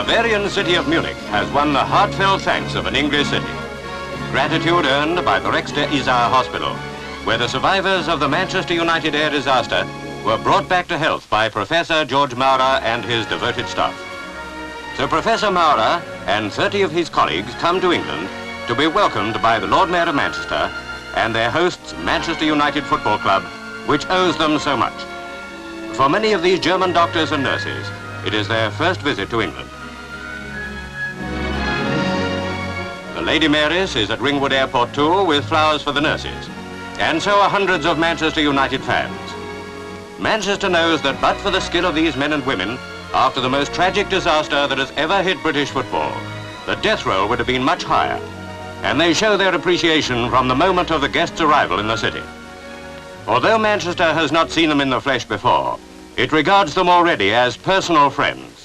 Bavarian city of Munich has won the heartfelt thanks of an English city. Gratitude earned by the Ringway Hospital, where the survivors of the Manchester United Air Disaster were brought back to health by Professor Georg Maurer and his devoted staff. So Professor Maurer and 30 of his colleagues come to England to be welcomed by the Lord Mayor of Manchester and their hosts, Manchester United Football Club, which owes them so much. For many of these German doctors and nurses, it is their first visit to England. The Lady Mayoress is at Ringway Airport too, with flowers for the nurses. And so are hundreds of Manchester United fans. Manchester knows that but for the skill of these men and women, after the most tragic disaster that has ever hit British football, the death roll would have been much higher. And they show their appreciation from the moment of the guests' arrival in the city. Although Manchester has not seen them in the flesh before, it regards them already as personal friends.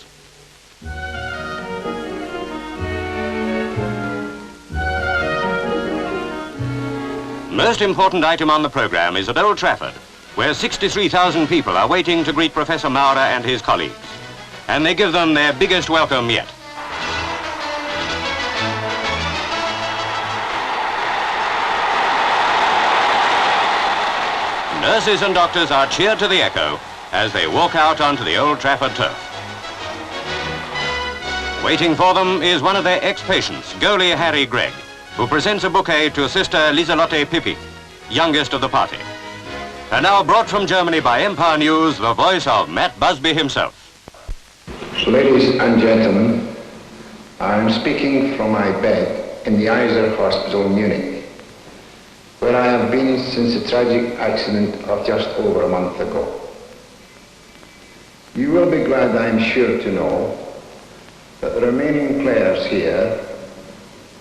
Most important item on the programme is at Old Trafford, where 63,000 people are waiting to greet Professor Maurer and his colleagues. And they give them their biggest welcome yet. Nurses and doctors are cheered to the echo as they walk out onto the Old Trafford turf. Waiting for them is one of their ex-patients, goalie Harry Gregg, who presents a bouquet to Sister Lieselotte Pippi, youngest of the party. And now brought from Germany by Empire News, the voice of Matt Busby himself. Ladies and gentlemen, I'm speaking from my bed in the Munich Hospital, Munich, where I have been since the tragic accident of just over a month ago. You will be glad, I'm sure, to know that the remaining players here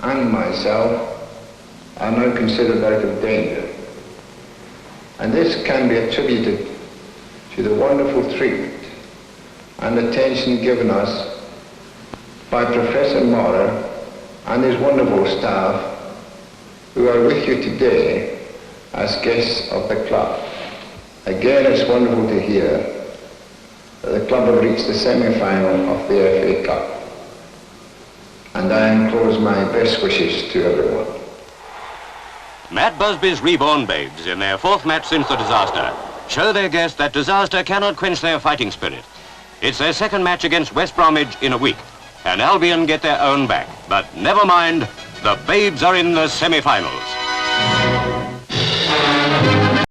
and myself are now considered out of danger. And this can be attributed to the wonderful treatment and attention given us by Professor Maurer and his wonderful staff, who are with you today as guests of the club. Again, it's wonderful to hear that the club have reached the semi-final of the FA Cup. And I enclose my best wishes to everyone. Matt Busby's reborn babes, in their fourth match since the disaster, show their guests that disaster cannot quench their fighting spirit. It's their second match against West Bromwich in a week, and Albion get their own back. But never mind, the babes are in the semi-finals.